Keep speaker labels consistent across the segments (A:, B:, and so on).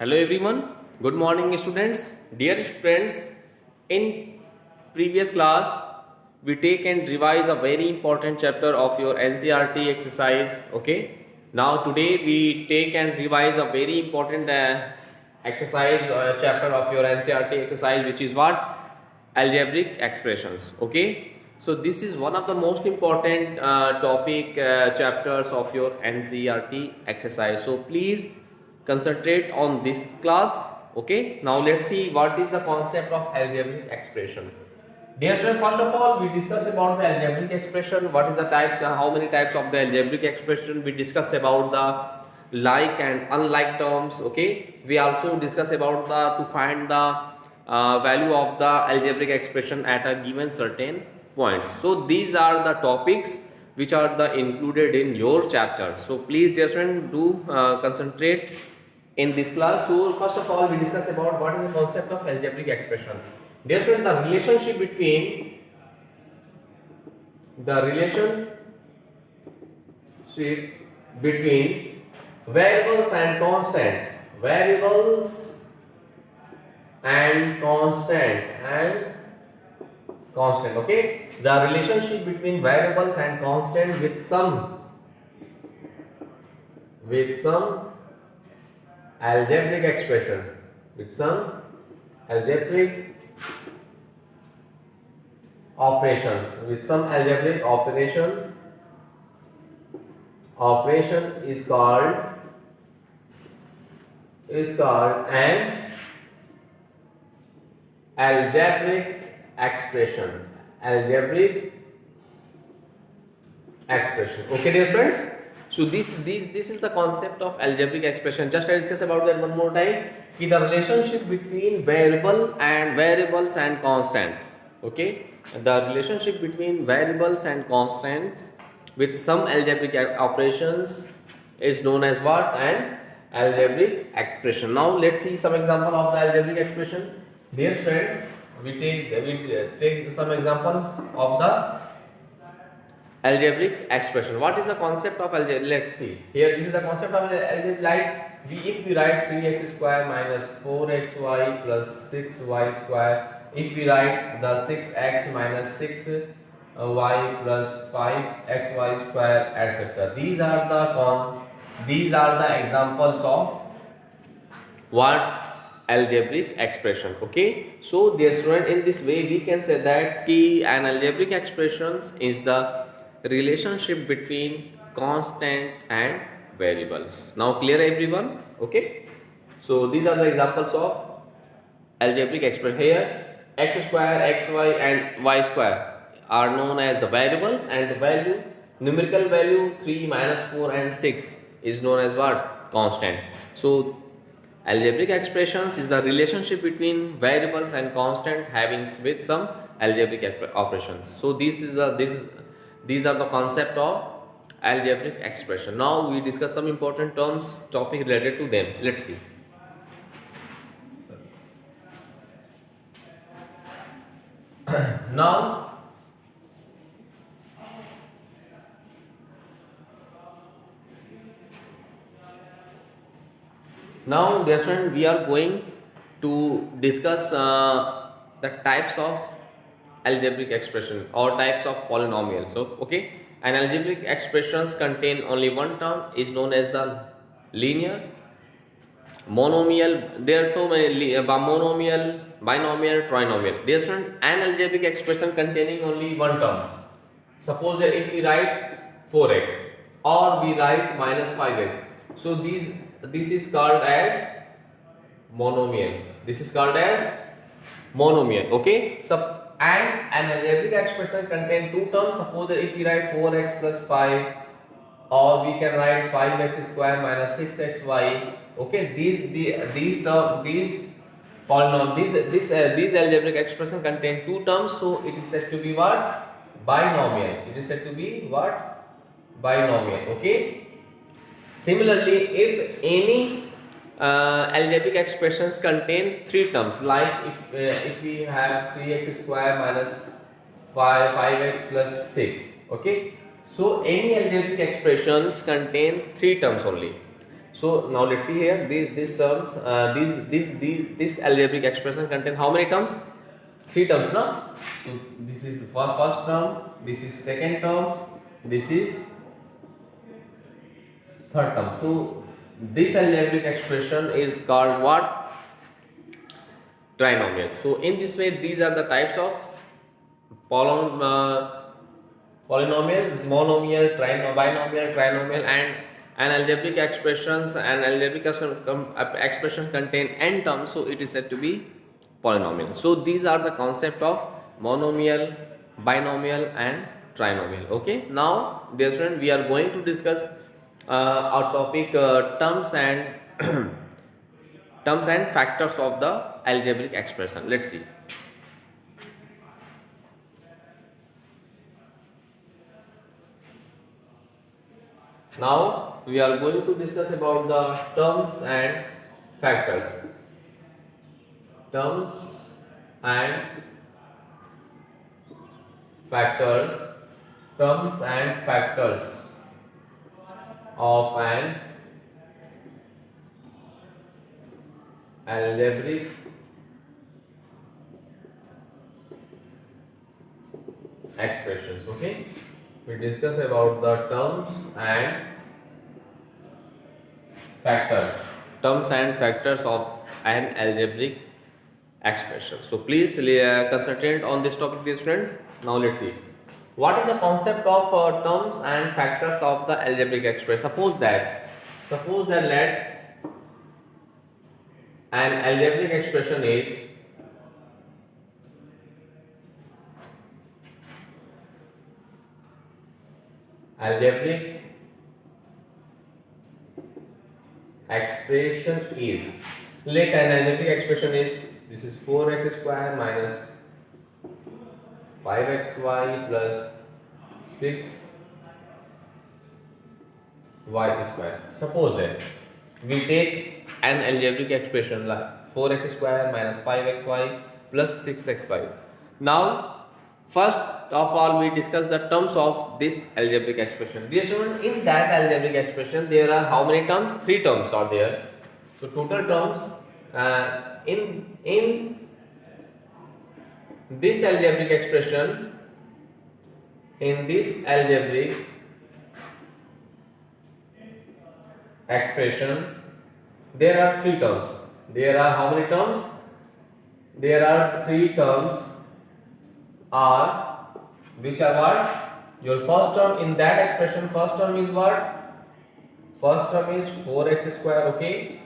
A: Hello everyone. Good morning students. Dear students, in previous class we take and revise a very important chapter of your NCERT exercise. Okay. Now today we take and revise a very important exercise chapter of your NCERT exercise, which is what? Algebraic expressions. Okay. So this is one of the most important topic chapters of your NCERT exercise. So please concentrate on this class. Okay, now let's see what is the concept of algebraic expression. Dear student, first of all we discuss about the algebraic expression. What is the types, how many types of the algebraic expression. We discuss about the like and unlike terms. Okay, we also discuss about the to find the value of the algebraic expression at a given certain points. So these are the topics which are the included in your chapter. So please dear student, do concentrate in this class. So first of all we discuss about what is the concept of algebraic expression. Dear student, the relationship between variables and constant. Okay, the relationship between variables and constant with some algebraic expression, with some algebraic operation is called an algebraic expression. Okay dear friends, so this is the concept of algebraic expression. Just I discuss about that one more time. The relationship between variables and constants. Okay, the relationship between variables and constants with some algebraic operations is known as what? An algebraic expression. Now let's see some example of the algebraic expression. Dear friends, we take some examples of the algebraic expression. What is the concept of algebra? Let's see. Here this is the concept of algebra. Like if we write 3x square minus 4xy plus 6y square, if we write the 6x minus 6y plus 5xy square, etc. These are the examples of what? Algebraic expression. Okay, so dear student, in this way we can say that an algebraic expression is the relationship between constant and variables. Now clear everyone? Okay, so these are the examples of algebraic expression. Here x square, xy and y square are known as the variables, and the numerical value 3, -4 and 6 is known as what? Constant. So algebraic expressions is the relationship between variables and constant having with some algebraic operations. So these are the concept of algebraic expression. Now we discuss some important topic related to them. Let's see. Now dear student, we are going to discuss the types of algebraic expression or types of polynomials. So okay, an algebraic expressions contain only one term is known as the linear, monomial. There are so many monomial, binomial, trinomial. Dear student, an algebraic expression containing only one term. Suppose that if we write 4x or we write -5x, so this is called as monomial. Okay, so and an algebraic expression contain two terms. Suppose that if we write 4x plus 5, or we can write 5x square minus 6xy. Okay, these algebraic expression contain two terms, so it is said to be what? Binomial. Binomial. Okay. Similarly, if any algebraic expressions contain three terms, like if we have 3x square minus 5x plus 6. Okay, so any algebraic expressions contain three terms only. So now let's see here these terms, this algebraic expression contain how many terms? Three terms, no? So this is first term, this is second term, this is third term. So this algebraic expression is called what? Trinomial. So in this way, these are the types of polynomial, monomial, binomial, trinomial, and an algebraic expressions. An algebraic expression contain n terms, so it is said to be polynomial. So these are the concept of monomial, binomial, and trinomial. Okay. Now, dear student, we are going to discuss our topic terms and terms and factors of the algebraic expression. Let's see. Now we are going to discuss about the terms and factors. Terms and factors. Terms and factors of an algebraic expressions. Okay, we discuss about the terms and factors of an algebraic expression. So please concentrate on this topic, dear students. Now let's see. What is the concept of terms and factors of the algebraic expression? Suppose that let an algebraic expression is let an algebraic expression is, this is 4x square minus 5xy plus 6y square. Suppose that we take an algebraic expression like 4x square minus 5xy plus 6xy. Now, first of all, we discuss the terms of this algebraic expression. Dear students, in that algebraic expression, there are how many terms? 3 terms are there. So total terms in this algebraic expression, there are 3 terms. There are how many terms? There are 3 terms are, which are what? Your first term in that expression, first term is what? First term is 4x square, okay?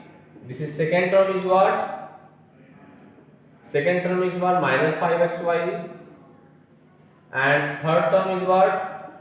A: This is second term is what? Second term is what? Minus 5xy. And third term is what?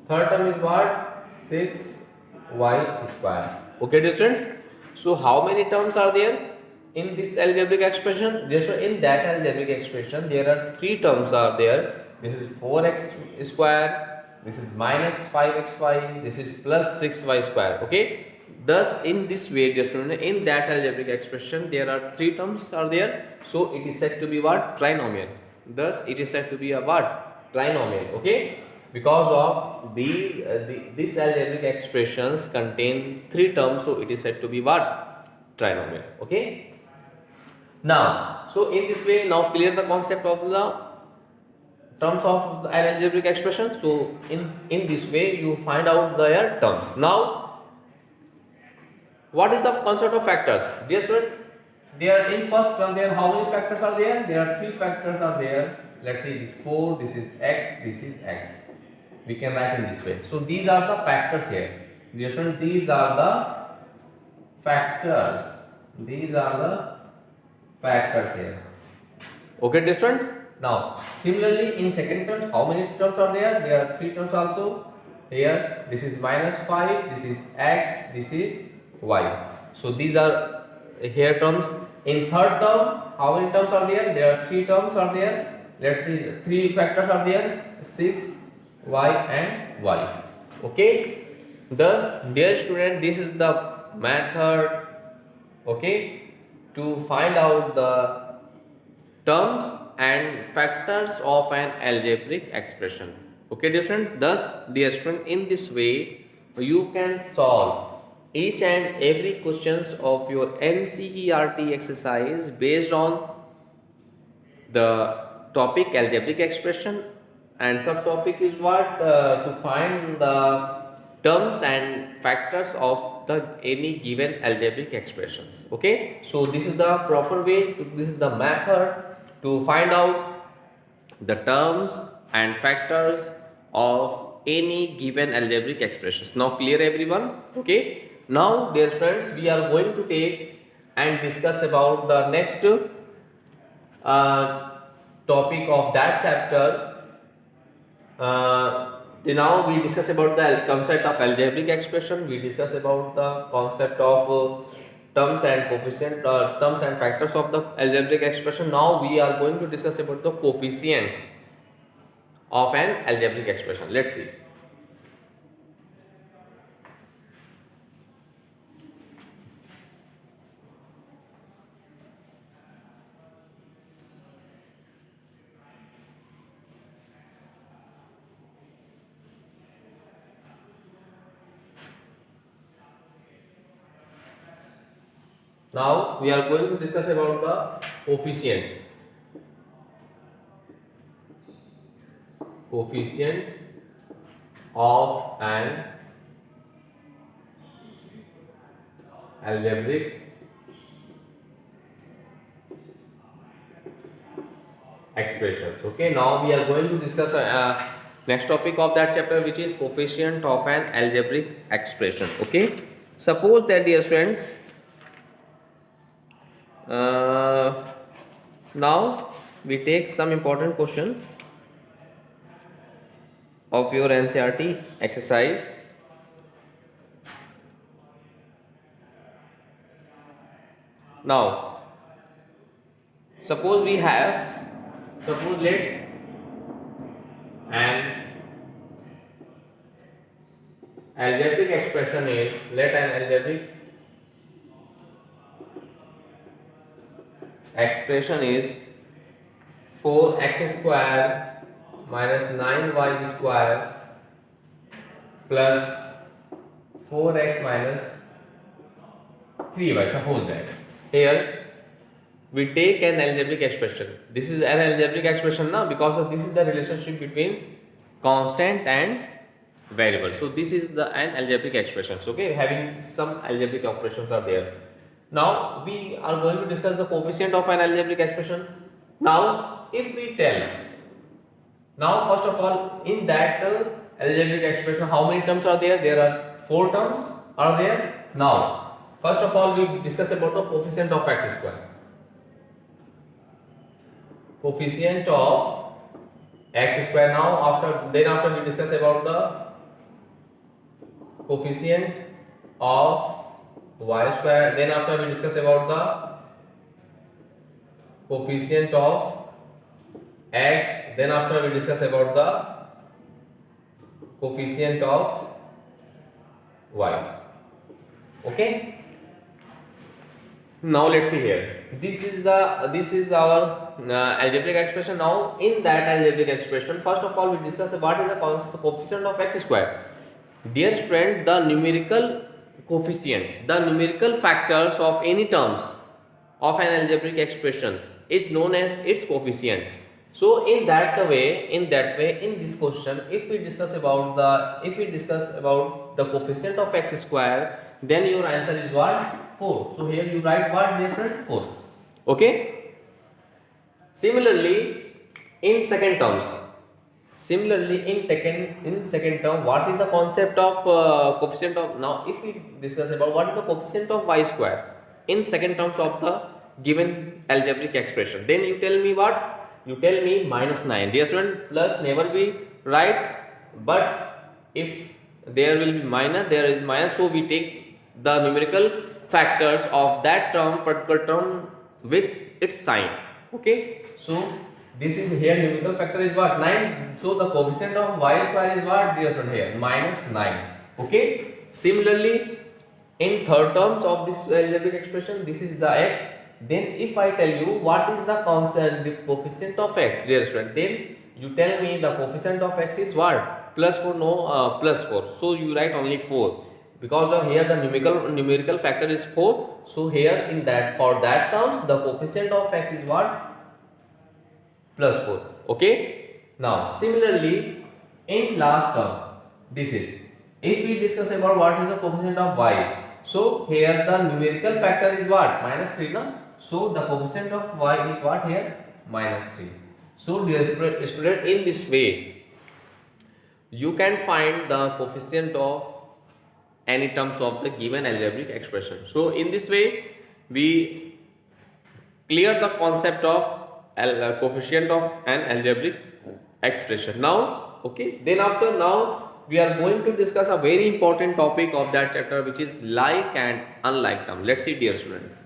A: Third term is what? 6y square. Okay, dear students? So how many terms are there in this algebraic expression? So in that algebraic expression, there are 3 terms are there. This is 4x square, this is minus 5xy, this is plus 6y square. Okay. Thus, in this way, dear student, in that algebraic expression, there are 3 terms are there. So it is said to be what? Trinomial. Thus, it is said to be a what? Trinomial. Okay. Because of this algebraic expressions contain 3 terms, so it is said to be what? Trinomial. Okay. Now, so in this way, now clear the concept of the terms of an algebraic expression. So in this way, you find out their terms. Now, what is the concept of factors? Dear student, there in first term, there how many factors are there? There are 3 factors are there. Let's say this 4, this is x, this is x. We can write in this way. So these are the factors here. Dear student, these are the factors. These are the factors here. Okay, dear students. Now, similarly, in second term, how many terms are there? There are 3 terms also. Here, this is minus 5, this is x, this is y. So these are here terms. In third term, how many terms are there? There are 3 terms are there. Let's see, 3 factors are there: 6, y and y. Okay. Thus, dear student, this is the method, okay, to find out the terms and factors of an algebraic expression. Okay, dear students. Thus, dear student, in this way you can solve each and every questions of your NCERT exercise based on the topic algebraic expression, and subtopic is what to find the terms and factors of the any given algebraic expressions. Okay, so this is the proper way this is the method to find out the terms and factors of any given algebraic expressions. Now clear everyone? Okay, now dear friends, we are going to take and discuss about the next topic of that chapter. Now we discuss about the concept of algebraic expression. We discuss about the concept of terms and coefficient, terms and factors of the algebraic expression. Now we are going to discuss about the coefficients of an algebraic expression. Let's see. Now we are going to discuss about the coefficient of an algebraic expressions. Okay, now we are going to discuss next topic of that chapter, which is coefficient of an algebraic expression. Okay, suppose that, dear friends, now we take some important question of your NCERT exercise. Now suppose let an algebraic expression is, let an algebraic expression is 4x square minus 9y square plus 4x minus 3y. Suppose that here we take an algebraic expression. This is an algebraic expression now, because of this is the relationship between constant and variable. So this is an algebraic expression. Okay, having some algebraic operations are there. Now we are going to discuss the coefficient of an algebraic expression. Now if we tell, now first of all, in that algebraic expression, how many terms are there? There are 4 terms are there. Now first of all, we discuss about the coefficient of x square. Coefficient of x square. Now after we discuss about the coefficient of y square. Then after we discuss about the coefficient of x. Then after we discuss about the coefficient of y. Okay. Now let's see here. This is our algebraic expression. Now in that algebraic expression, first of all we discuss what is the coefficient of x square. Dear friend, the numerical coefficients, the numerical factors of any terms of an algebraic expression is known as its coefficient. So in that way, in this question, if we discuss about the coefficient of x square, then your answer is what? 4. So here you write what, dear friend? 4. Okay. Similarly, in second term, what is the concept of coefficient of? Now if we discuss about what is the coefficient of y square in second terms of the given algebraic expression, then you tell me what? You tell me minus 9. Dear student, plus never be right, but if there will be minus, there is minus, so we take the numerical factors of that term, particular term, with its sign. Okay, so this is here numerical factor is what? 9. So the coefficient of y square is what, dear student? Here minus 9. Okay. Similarly, in third terms of this algebraic expression, this is the x. Then if I tell you what is the constant coefficient of x, dear student, then you tell me the coefficient of x is what? plus 4, no, plus 4, so you write only 4 because of here the numerical factor is 4. So here in that, for that terms, the coefficient of x is what? Plus 4. Okay. Now similarly in last term, this is, if we discuss about what is the coefficient of y, so here the numerical factor is what? Minus 3, no? So the coefficient of y is what here? Minus 3. So dear student, in this way you can find the coefficient of any terms of the given algebraic expression. So in this way we clear the concept of coefficient of an algebraic expression. Now, okay, then after, now we are going to discuss a very important topic of that chapter, which is like and unlike term. Let's see, dear students.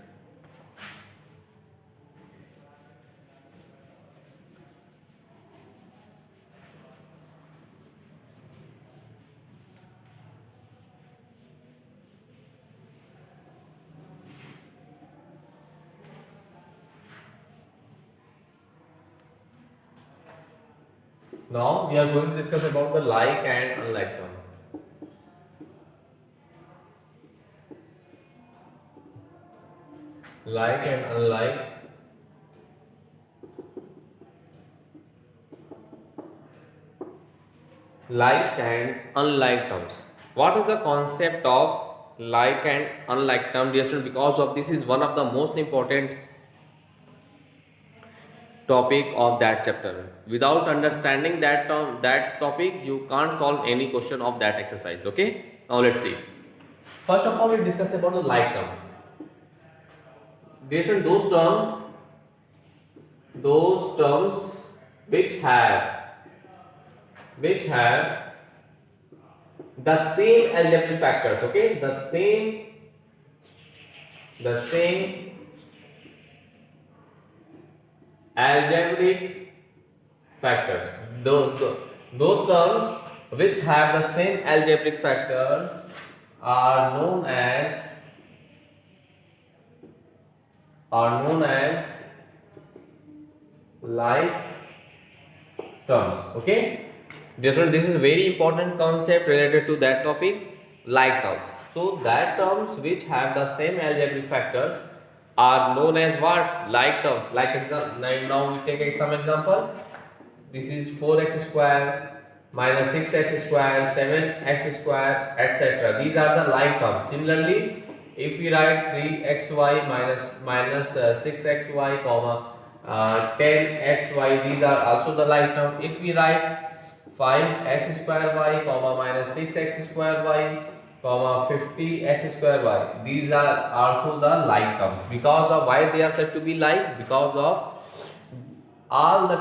A: Now we are going to discuss about the like and unlike term. Like and unlike. Like and unlike terms. What is the concept of like and unlike term, dear student? Because of this is one of the most important topic of that chapter. Without understanding that term, that topic, you can't solve any question of that exercise. Okay, now let's see. First of all, we discuss about the like term. These are those terms which have the same algebraic factors. Okay, the same algebraic factors. Those terms which have the same algebraic factors are known as like terms. Okay, this is a very important concept related to that topic, like terms. So that terms which have the same algebraic factors are known as what? Like terms. Like now we take some example. This is 4x square minus 6x square, 7x square, etc. These are the like terms. Similarly, if we write 3xy minus 6xy comma 10xy, these are also the like term. If we write 5x square y comma minus 6x square y comma 50x square y, these are also the like terms. Because of why they are said to be like? Because of all the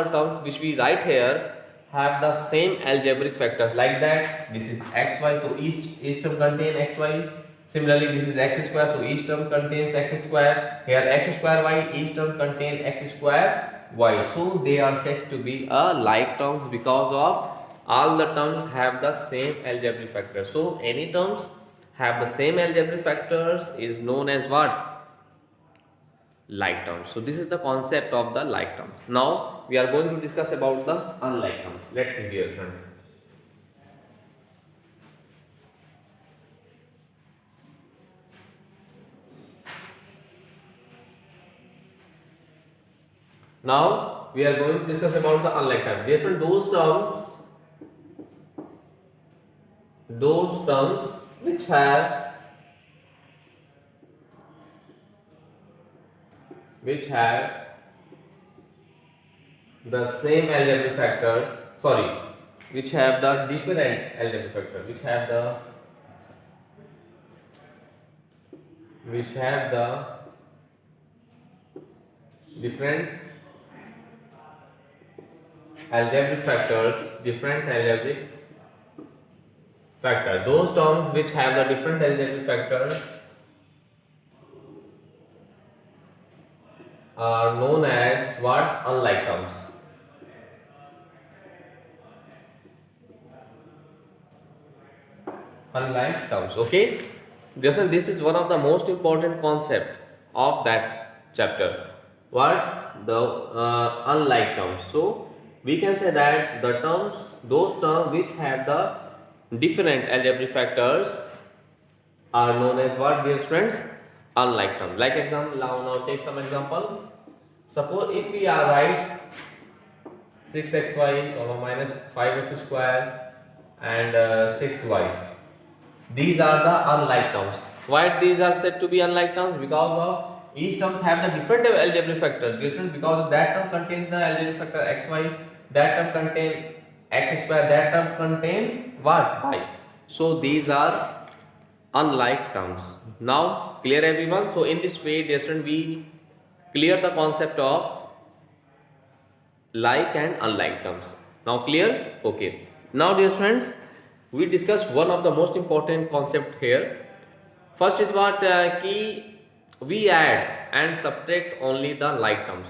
A: terms which we write here have the same algebraic factors. Like that, this is xy, so each term contains xy. Similarly, this is x square, so each term contains x square. Here x square y, each term contains x square y. So they are said to be a like terms because of all the terms have the same algebraic factors. So any terms have the same algebraic factors is known as what? Like terms. So this is the concept of the like terms. Now we are going to discuss about the unlike terms. Let's see, dear friends. Now we are going to discuss about the unlike terms. Dear friends, those terms which have the same algebraic factors, which have the different algebraic factors, which have the different algebraic factors, those terms which have the different algebraic factors are known as what? Unlike terms. Unlike terms. Okay, this is one of the most important concept of that chapter. What? The unlike terms. So we can say that the terms, those terms which have the different algebraic factors are known as what, dear friends? Unlike terms. Like example, now take some examples. Suppose if we are write 6xy minus 5x square and 6y. These are the unlike terms. Why these are said to be unlike terms? Because of each terms have the different algebraic factor. Different because of that term contains the algebraic factor xy, that term contain x square, that term contain what? Y. So these are unlike terms. Now clear everyone? So in this way, dear student, we clear the concept of like and unlike terms. Now clear? Okay. Now dear friends, we discuss one of the most important concept here. First is what key we add and subtract only the like terms.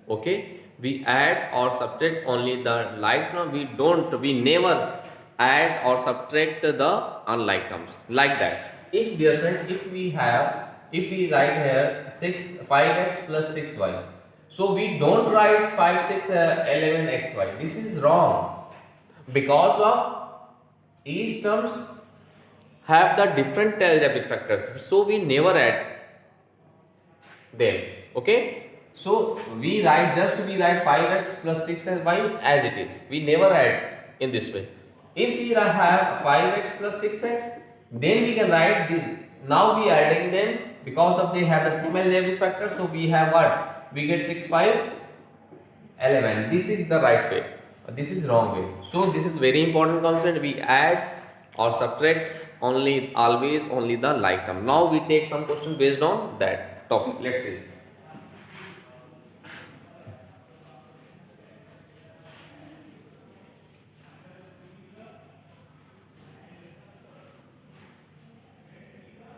A: Okay, we add or subtract only the like term. We never add or subtract the unlike terms like that. If dear friend, if we write here 5x plus 6y, so we don't write 5 6 11 xy. This is wrong because of each terms have the different algebraic factors, so we never add them. Okay, so we write 5x plus 6y as it is. We never add in this way. If we have 5x plus 6x, then we can write now we are adding them because of they have the same algebraic factor. So we have what? We get 6 5 11. This is the right way. This is wrong way. So this is very important concept. We add or subtract always only the like term. Now we take some question based on that topic. Let's see.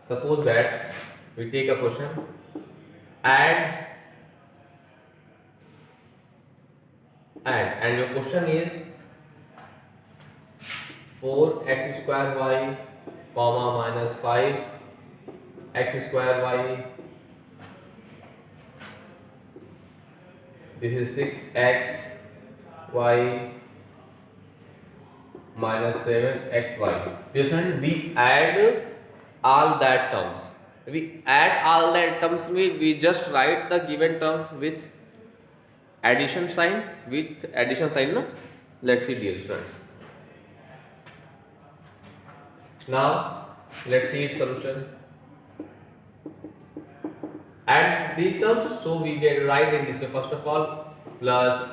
A: Suppose that we take a question, add, and your question is 4x square y comma minus 5x square y, this is 6x y minus 7xy. Listen, we add all that terms. We add all that terms, we just write the given terms with addition sign, no? Let's see, dear friends. Now let's see its solution. Add these terms, so we get right in this way. First of all, plus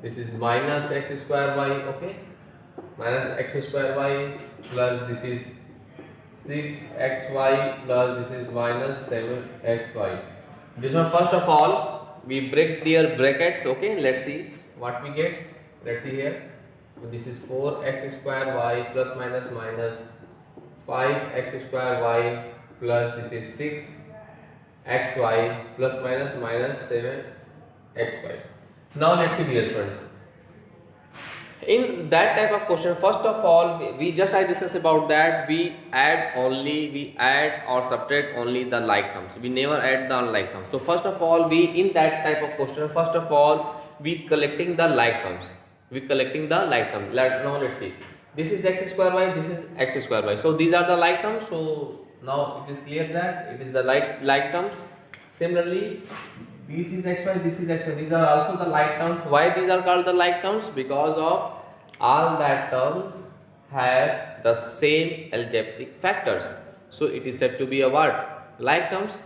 A: this is minus x square y, okay, minus x square y, plus this is 6xy, plus this is minus 7xy. This one, first of all, we break their brackets. Okay, let's see what we get. Let's see here. This is 4x square y plus minus 5x square y, plus this is 6xy plus minus 7xy. Now let's see, dear friends. In that type of question, first of all, we just I discussed about that we add or subtract only the like terms. We never add the unlike terms. So first of all, we in that type of question, first of all, we collecting the like terms. Like now let's see. This is x square y, this is x square y. So these are the like terms. So now it is clear that it is the like terms. Similarly, this is xy, this is xy. These are also the like terms. Why these are called the like terms? Because of all that terms have the same algebraic factors. So it is said to be a what? Like terms.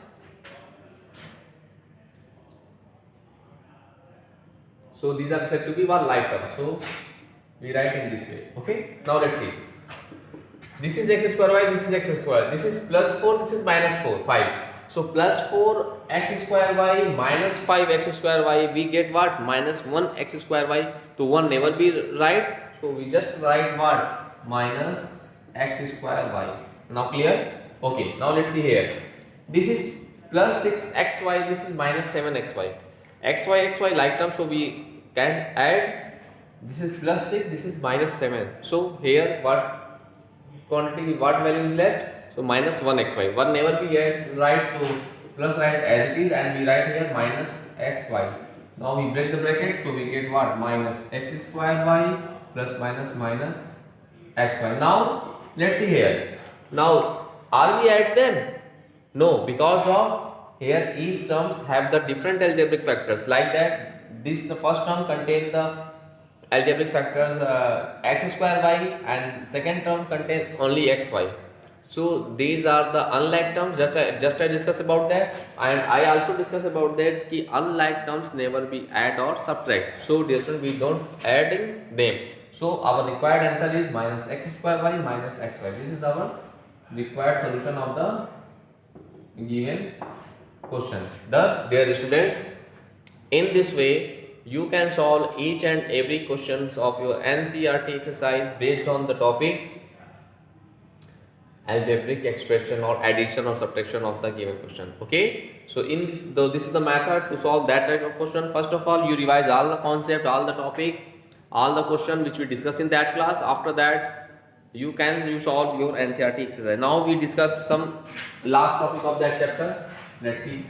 A: So these are said to be what? Like terms. So we write in this way. Okay. Now let's see. This is x square y, this is x square. This is plus 4, this is minus 4, 5. So plus 4x square y minus 5x square y, we get what? Minus 1x square y. To 1 never be right. So we just write what? Minus x square y. Now clear? Okay. Now let's see here. This is plus 6xy, this is minus 7xy. xy like term, so we can add. This is plus 6, this is minus 7. So here what quantity, what value is left? So minus 1xy. 1 never be right, so plus write as it is, and we write here minus xy. Now we break the bracket, so we get what? Minus x square y plus minus xy. Now let's see here. Now are we at them? No, because of here each terms have the different algebraic factors. Like that, this the first term contain the algebraic factors x square y, and second term contain only xy. So these are the unlike terms. Just I discuss about that, and I also discuss about that ki unlike terms never be add or subtract. So dear student, we don't adding them. So our required answer is minus x square y minus xy. This is our required solution of the given question. Thus, dear students, in this way you can solve each and every questions of your NCERT exercise based on the topic algebraic expression or addition or subtraction of the given question. Okay, so in this, though this is the method to solve that type of question. First of all, you revise all the concept, all the topic, all the question which we discuss in that class. After that, you solve your NCERT exercise. Now we discuss some last topic of that chapter. Let's see.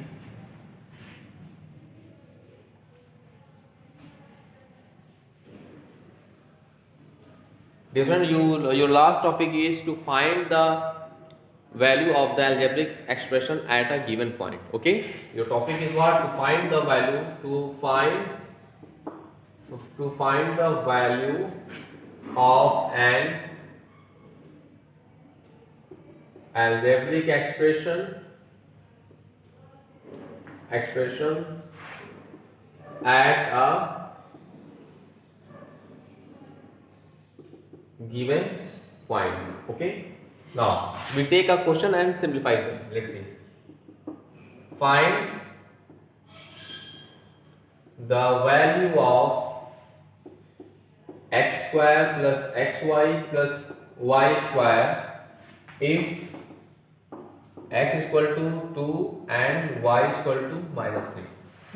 A: Different, your last topic is to find the value of the algebraic expression at a given point. Okay, your topic is what? To find the value, to find the value of an algebraic expression at a given point. Okay, now we take a question and simplify them. Let's see. Find the value of x square plus xy plus y square if x is equal to 2 and y is equal to minus 3.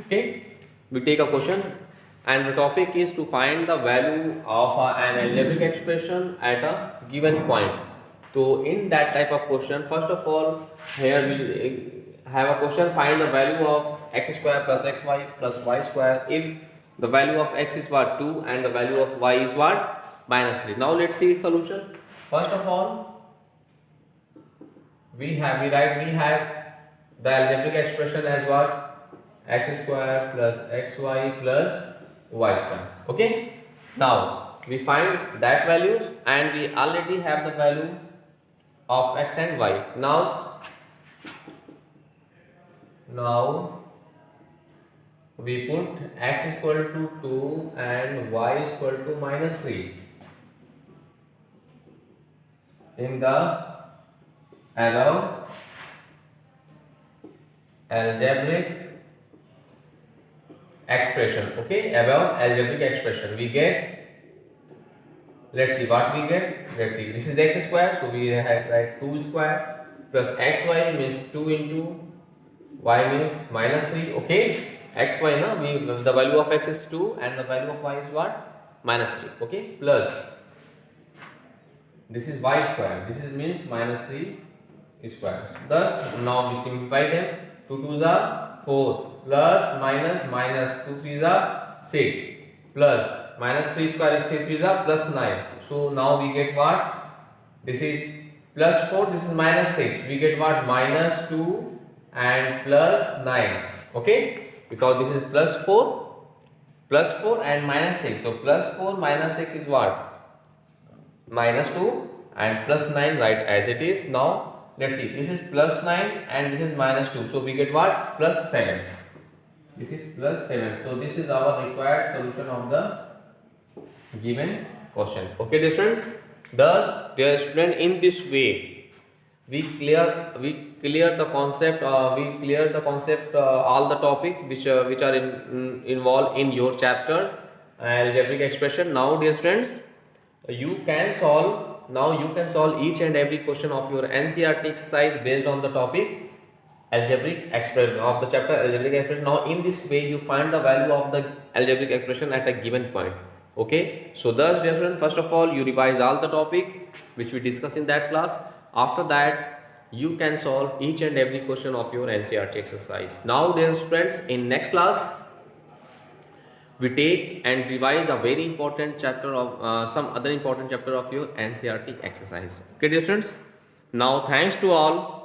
A: Okay, we take a question and the topic is to find the value of an algebraic expression at a given point. So in that type of question, first of all, here we have a question: find the value of x square plus xy plus y square if the value of x is what? 2 and the value of y is what? Minus 3. Now let's see its solution. First of all, we have the algebraic expression as what? X square plus xy plus y square. Okay, now we find that values and we already have the value of x and y. Now we put x is equal to 2 and y is equal to minus 3 in the algebraic expression. Okay, above algebraic expression we get, let's see what we get. Let's see, this is x square, so we have like 2 square plus xy means 2 into y means minus 3. Okay, xy now the value of x is 2 and the value of y is what? Minus 3. Okay, plus this is y square, this is means minus 3 square. Thus now we simplify them. 2 2s are 4 plus minus 2 3s are 6 plus minus 3 square is 3 3s are plus 9. So now we get what? This is plus 4, this is minus 6. We get what? Minus 2 and plus 9. Okay, because this is plus 4 and minus 6. So plus 4 minus 6 is what? Minus 2 and plus 9, right as it is. Now let's see, this is plus 9 and this is minus 2. So we get what? Plus 7. This is plus 7. So this is our required solution of the given question. Okay, dear students. Thus, dear student, in this way we clear the concept. All the topic which are involved in your chapter algebraic expression. Now, dear students, you can solve each and every question of your NCERT exercise based on the topic algebraic expression of the chapter algebraic expression. Now in this way you find the value of the algebraic expression at a given point. Okay, so thus dear student, first of all you revise all the topic which we discuss in that class. After that you can solve each and every question of your NCERT exercise. Now dear students, in next class we take and revise a very important chapter of some other important chapter of your NCERT exercise. Okay, dear students. Now, thanks to all